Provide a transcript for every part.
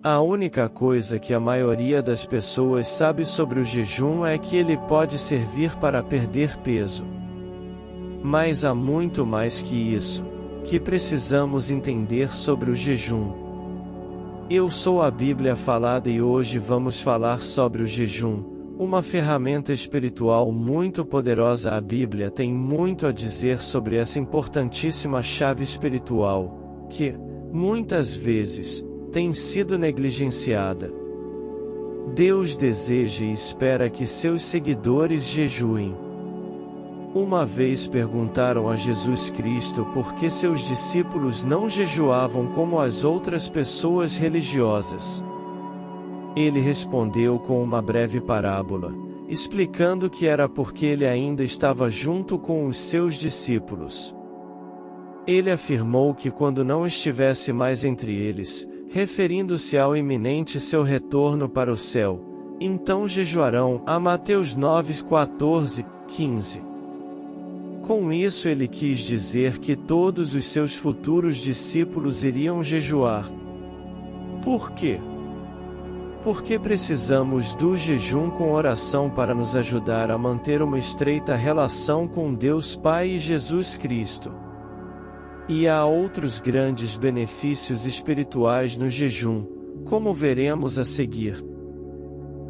A única coisa que a maioria das pessoas sabe sobre o jejum é que ele pode servir para perder peso. Mas há muito mais que isso, que precisamos entender sobre o jejum. Eu sou a Bíblia Falada e hoje vamos falar sobre o jejum, uma ferramenta espiritual muito poderosa. A Bíblia tem muito a dizer sobre essa importantíssima chave espiritual, que, muitas vezes, tem sido negligenciada. Deus deseja e espera que seus seguidores jejuem. Uma vez perguntaram a Jesus Cristo por que seus discípulos não jejuavam como as outras pessoas religiosas. Ele respondeu com uma breve parábola, explicando que era porque ele ainda estava junto com os seus discípulos. Ele afirmou que quando não estivesse mais entre eles, referindo-se ao iminente seu retorno para o céu, então jejuarão. A Mateus 9:14, 15. Com isso ele quis dizer que todos os seus futuros discípulos iriam jejuar. Por quê? Porque precisamos do jejum com oração para nos ajudar a manter uma estreita relação com Deus Pai e Jesus Cristo. E há outros grandes benefícios espirituais no jejum, como veremos a seguir.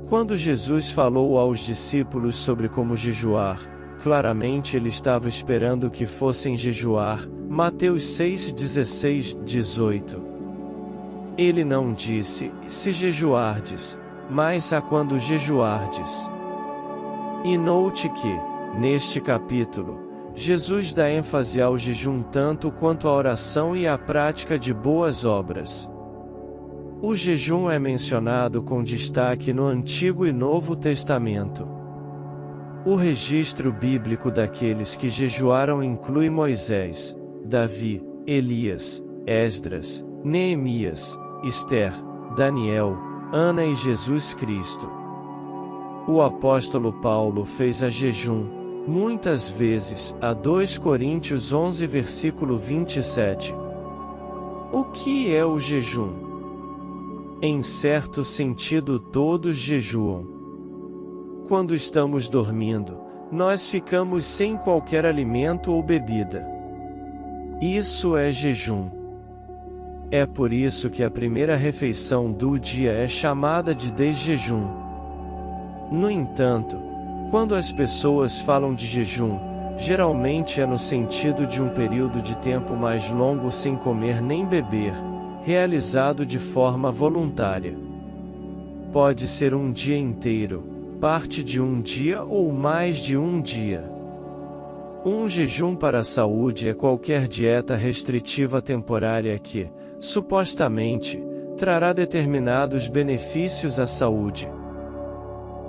Quando Jesus falou aos discípulos sobre como jejuar, claramente ele estava esperando que fossem jejuar. Mateus 6:16, 18. Ele não disse, se jejuardes, mas a quando jejuardes. E note que, neste capítulo, Jesus dá ênfase ao jejum tanto quanto à oração e à prática de boas obras. O jejum é mencionado com destaque no Antigo e Novo Testamento. O registro bíblico daqueles que jejuaram inclui Moisés, Davi, Elias, Esdras, Neemias, Esther, Daniel, Ana e Jesus Cristo. O apóstolo Paulo fez a jejum, muitas vezes, a 2 Coríntios 11 versículo 27. O que é o jejum? Em certo sentido todos jejuam. Quando estamos dormindo, nós ficamos sem qualquer alimento ou bebida. Isso é jejum. É por isso que a primeira refeição do dia é chamada de desjejum. No entanto, quando as pessoas falam de jejum, geralmente é no sentido de um período de tempo mais longo sem comer nem beber, realizado de forma voluntária. Pode ser um dia inteiro, parte de um dia ou mais de um dia. Um jejum para a saúde é qualquer dieta restritiva temporária que, supostamente, trará determinados benefícios à saúde.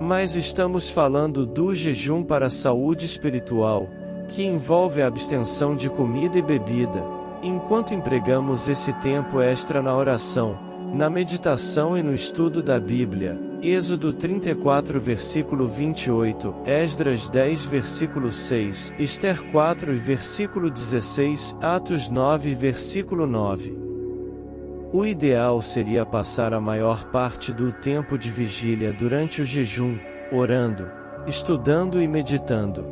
Mas estamos falando do jejum para a saúde espiritual, que envolve a abstenção de comida e bebida, enquanto empregamos esse tempo extra na oração, na meditação e no estudo da Bíblia. Êxodo 34 versículo 28, Esdras 10 versículo 6, Esther 4 e versículo 16, Atos 9 versículo 9. O ideal seria passar a maior parte do tempo de vigília durante o jejum, orando, estudando e meditando.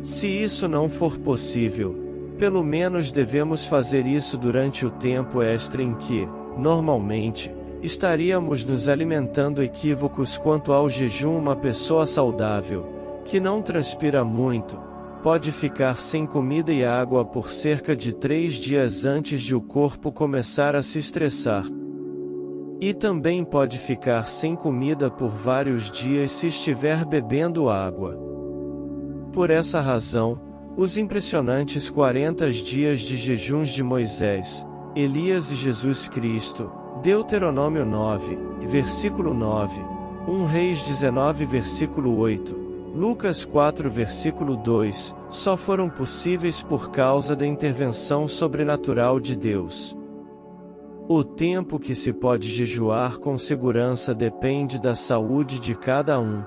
Se isso não for possível, pelo menos devemos fazer isso durante o tempo extra em que, normalmente, estaríamos nos alimentando. Equívocos quanto ao jejum. Uma pessoa saudável, que não transpira muito, pode ficar sem comida e água por cerca de 3 dias antes de o corpo começar a se estressar. E também pode ficar sem comida por vários dias se estiver bebendo água. Por essa razão, os impressionantes 40 dias de jejuns de Moisés, Elias e Jesus Cristo, Deuteronômio 9, versículo 9, 1 Reis 19 versículo 8, Lucas 4 versículo 2, só foram possíveis por causa da intervenção sobrenatural de Deus. O tempo que se pode jejuar com segurança depende da saúde de cada um.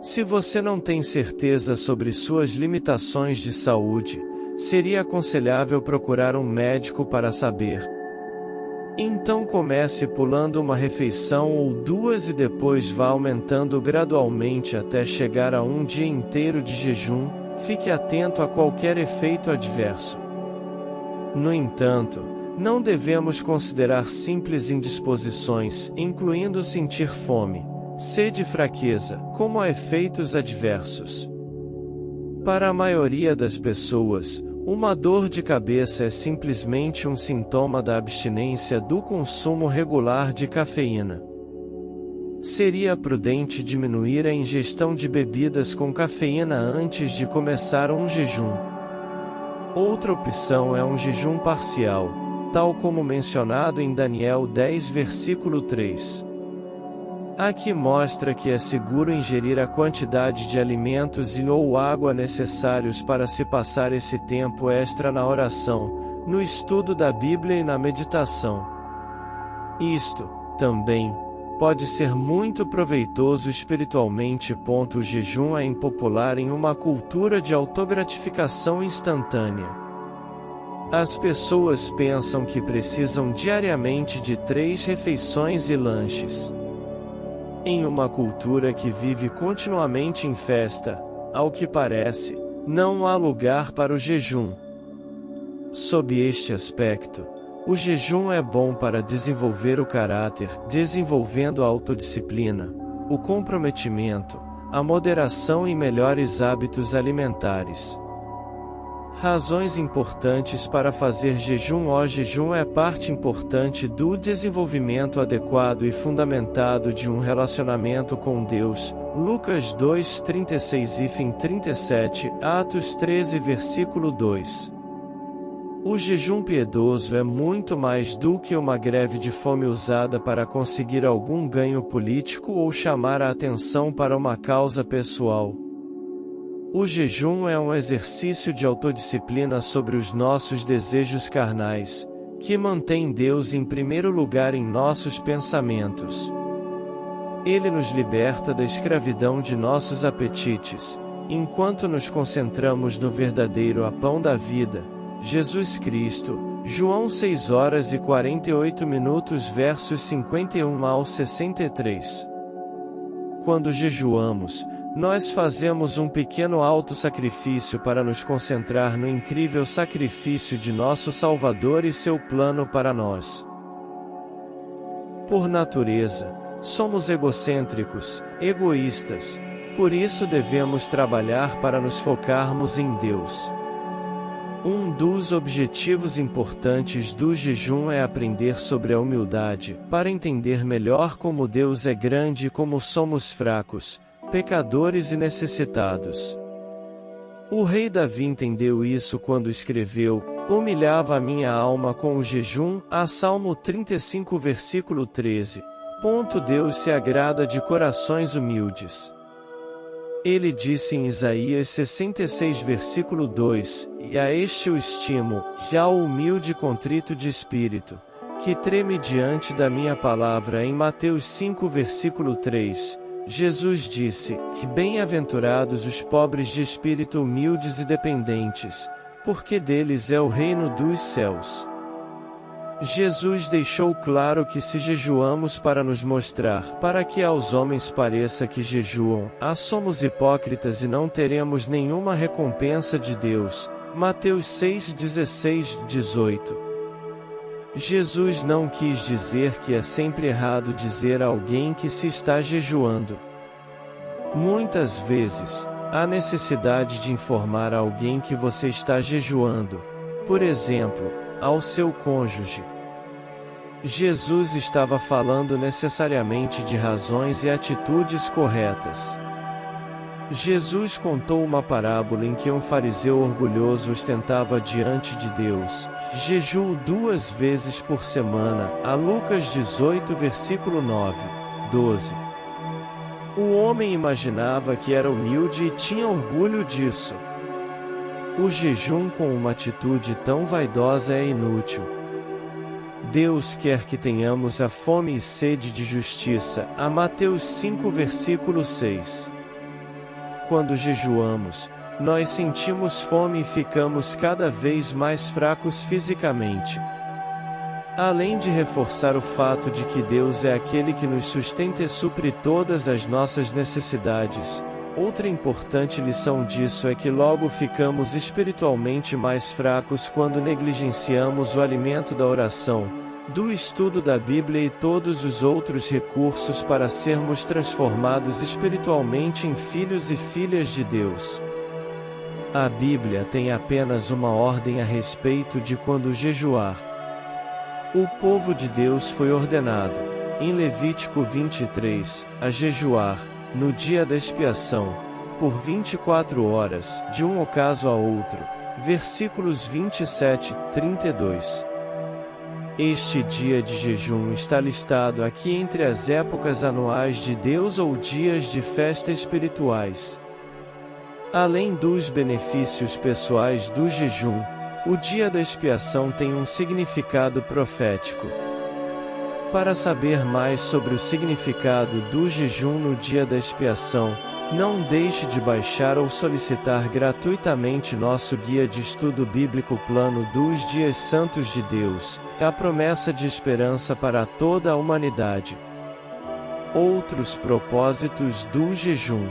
Se você não tem certeza sobre suas limitações de saúde, seria aconselhável procurar um médico para saber. Então comece pulando uma refeição ou duas e depois vá aumentando gradualmente até chegar a um dia inteiro de jejum. Fique atento a qualquer efeito adverso. No entanto, não devemos considerar simples indisposições, incluindo sentir fome, sede e fraqueza, como efeitos adversos. Para a maioria das pessoas, uma dor de cabeça é simplesmente um sintoma da abstinência do consumo regular de cafeína. Seria prudente diminuir a ingestão de bebidas com cafeína antes de começar um jejum. Outra opção é um jejum parcial, tal como mencionado em Daniel 10 versículo 3. Aqui mostra que é seguro ingerir a quantidade de alimentos e ou água necessários para se passar esse tempo extra na oração, no estudo da Bíblia e na meditação. Isto, também, pode ser muito proveitoso espiritualmente. O jejum é impopular em uma cultura de autogratificação instantânea. As pessoas pensam que precisam diariamente de 3 refeições e lanches. Em uma cultura que vive continuamente em festa, ao que parece, não há lugar para o jejum. Sob este aspecto, o jejum é bom para desenvolver o caráter, desenvolvendo a autodisciplina, o comprometimento, a moderação e melhores hábitos alimentares. Razões importantes para fazer jejum. O jejum é parte importante do desenvolvimento adequado e fundamentado de um relacionamento com Deus. Lucas 2, 36 e 37, Atos 13 versículo 2. O jejum piedoso é muito mais do que uma greve de fome usada para conseguir algum ganho político ou chamar a atenção para uma causa pessoal. O jejum é um exercício de autodisciplina sobre os nossos desejos carnais, que mantém Deus em primeiro lugar em nossos pensamentos. Ele nos liberta da escravidão de nossos apetites, enquanto nos concentramos no verdadeiro pão da vida, Jesus Cristo. João 6 horas e 48 minutos versos 51 ao 63. Quando jejuamos, nós fazemos um pequeno auto-sacrifício para nos concentrar no incrível sacrifício de nosso Salvador e seu plano para nós. Por natureza, somos egocêntricos, egoístas, por isso devemos trabalhar para nos focarmos em Deus. Um dos objetivos importantes do jejum é aprender sobre a humildade, para entender melhor como Deus é grande e como somos fracos, pecadores e necessitados. O rei Davi entendeu isso quando escreveu: humilhava a minha alma com o jejum, a Salmo 35 versículo 13. Deus se agrada de corações humildes. Ele disse em Isaías 66 versículo 2, e a este o estimo, já o humilde e contrito de espírito, que treme diante da minha palavra. Em Mateus 5 versículo 3, Jesus disse, que bem-aventurados os pobres de espírito humildes e dependentes, porque deles é o reino dos céus. Jesus deixou claro que se jejuamos para nos mostrar, para que aos homens pareça que jejuam, somos hipócritas e não teremos nenhuma recompensa de Deus. Mateus 6, 16, 18. Jesus não quis dizer que é sempre errado dizer a alguém que se está jejuando. Muitas vezes, há necessidade de informar a alguém que você está jejuando, por exemplo, ao seu cônjuge. Jesus estava falando necessariamente de razões e atitudes corretas. Jesus contou uma parábola em que um fariseu orgulhoso ostentava diante de Deus: jejuo 2 vezes por semana, a Lucas 18 versículo 9, 12. O homem imaginava que era humilde e tinha orgulho disso. O jejum com uma atitude tão vaidosa é inútil. Deus quer que tenhamos a fome e sede de justiça, a Mateus 5 versículo 6. Quando jejuamos, nós sentimos fome e ficamos cada vez mais fracos fisicamente. Além de reforçar o fato de que Deus é aquele que nos sustenta e supre todas as nossas necessidades, outra importante lição disso é que logo ficamos espiritualmente mais fracos quando negligenciamos o alimento da oração, do estudo da Bíblia e todos os outros recursos para sermos transformados espiritualmente em filhos e filhas de Deus. A Bíblia tem apenas uma ordem a respeito de quando jejuar. O povo de Deus foi ordenado, em Levítico 23, a jejuar, no dia da expiação, por 24 horas, de um ocaso a outro. Versículos 27 e 32. Este dia de jejum está listado aqui entre as épocas anuais de Deus ou dias de festa espirituais. Além dos benefícios pessoais do jejum, o dia da expiação tem um significado profético. Para saber mais sobre o significado do jejum no dia da expiação, não deixe de baixar ou solicitar gratuitamente nosso guia de estudo bíblico Plano dos Dias Santos de Deus, a promessa de esperança para toda a humanidade. Outros propósitos do jejum.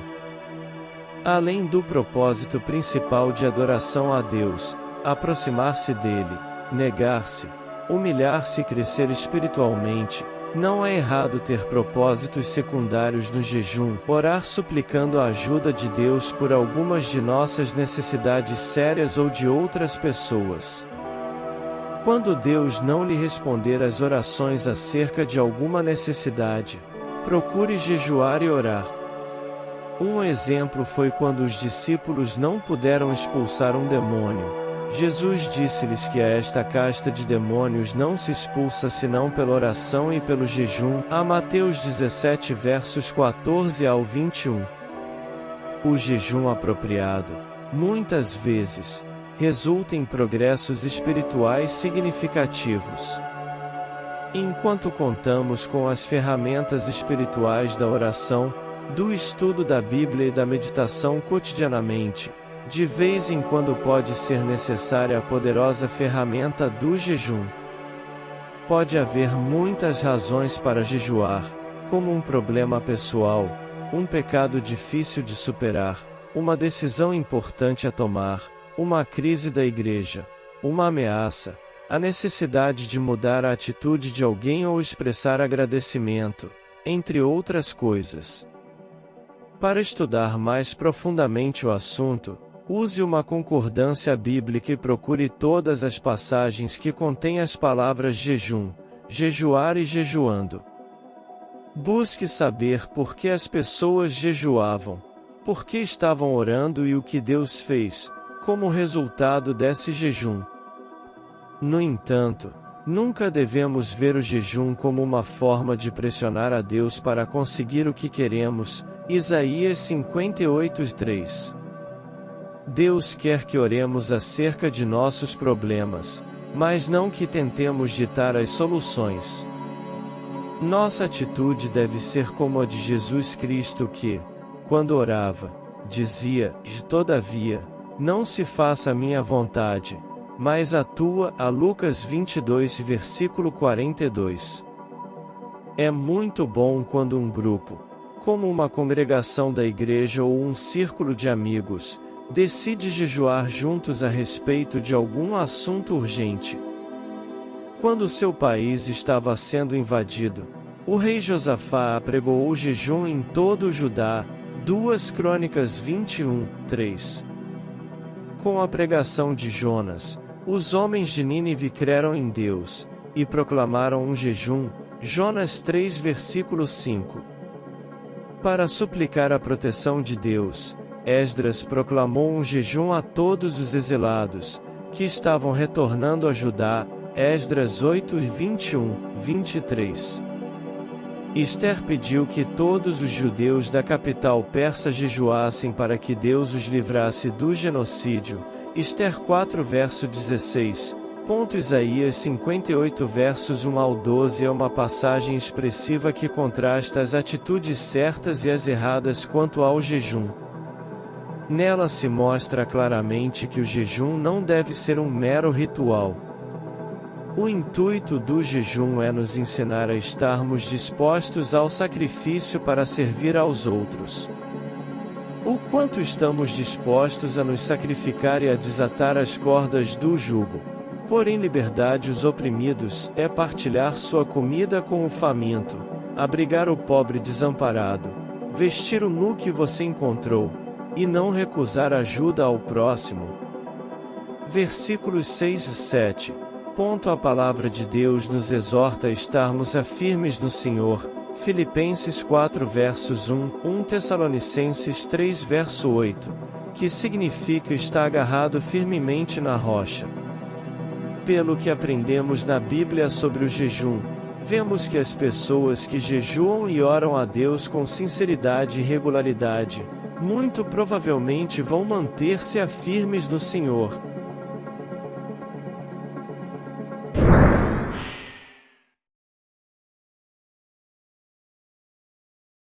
Além do propósito principal de adoração a Deus, aproximar-se dele, negar-se, humilhar-se e crescer espiritualmente, não é errado ter propósitos secundários no jejum, orar suplicando a ajuda de Deus por algumas de nossas necessidades sérias ou de outras pessoas. Quando Deus não lhe responder às orações acerca de alguma necessidade, procure jejuar e orar. Um exemplo foi quando os discípulos não puderam expulsar um demônio. Jesus disse-lhes que a esta casta de demônios não se expulsa senão pela oração e pelo jejum. A Mateus 17 versos 14 ao 21. O jejum apropriado, muitas vezes, resulta em progressos espirituais significativos. Enquanto contamos com as ferramentas espirituais da oração, do estudo da Bíblia e da meditação cotidianamente, de vez em quando pode ser necessária a poderosa ferramenta do jejum. Pode haver muitas razões para jejuar, como um problema pessoal, um pecado difícil de superar, uma decisão importante a tomar, uma crise da igreja, uma ameaça, a necessidade de mudar a atitude de alguém ou expressar agradecimento, entre outras coisas. Para estudar mais profundamente o assunto, use uma concordância bíblica e procure todas as passagens que contêm as palavras jejum, jejuar e jejuando. Busque saber por que as pessoas jejuavam, por que estavam orando e o que Deus fez, como resultado desse jejum. No entanto, nunca devemos ver o jejum como uma forma de pressionar a Deus para conseguir o que queremos. Isaías 58:3. Deus quer que oremos acerca de nossos problemas, mas não que tentemos ditar as soluções. Nossa atitude deve ser como a de Jesus Cristo que, quando orava, dizia: "Todavia, não se faça a minha vontade, mas a tua", a Lucas 22 versículo 42. É muito bom quando um grupo, como uma congregação da igreja ou um círculo de amigos, decide jejuar juntos a respeito de algum assunto urgente. Quando seu país estava sendo invadido, o rei Josafá apregoou o jejum em todo o Judá, 2 Crônicas 21:3. Com a pregação de Jonas, os homens de Nínive creram em Deus, e proclamaram um jejum, Jonas 3 versículo 5. Para suplicar a proteção de Deus, Esdras proclamou um jejum a todos os exilados, que estavam retornando a Judá, Esdras 8 21, 23. Esther pediu que todos os judeus da capital persa jejuassem para que Deus os livrasse do genocídio, Esther 4 verso 16. Isaías 58 versos 1 ao 12 é uma passagem expressiva que contrasta as atitudes certas e as erradas quanto ao jejum. Nela se mostra claramente que o jejum não deve ser um mero ritual. O intuito do jejum é nos ensinar a estarmos dispostos ao sacrifício para servir aos outros. O quanto estamos dispostos a nos sacrificar e a desatar as cordas do jugo, pôr em liberdade os oprimidos, é partilhar sua comida com o faminto, abrigar o pobre desamparado, vestir o nu que você encontrou, e não recusar ajuda ao próximo. Versículos 6 e 7. A palavra de Deus nos exorta a estarmos firmes no Senhor. Filipenses 4 versos 1 Tessalonicenses 3 verso 8, que significa estar agarrado firmemente na rocha. Pelo que aprendemos na Bíblia sobre o jejum, vemos que as pessoas que jejuam e oram a Deus com sinceridade e regularidade, muito provavelmente vão manter-se firmes no Senhor.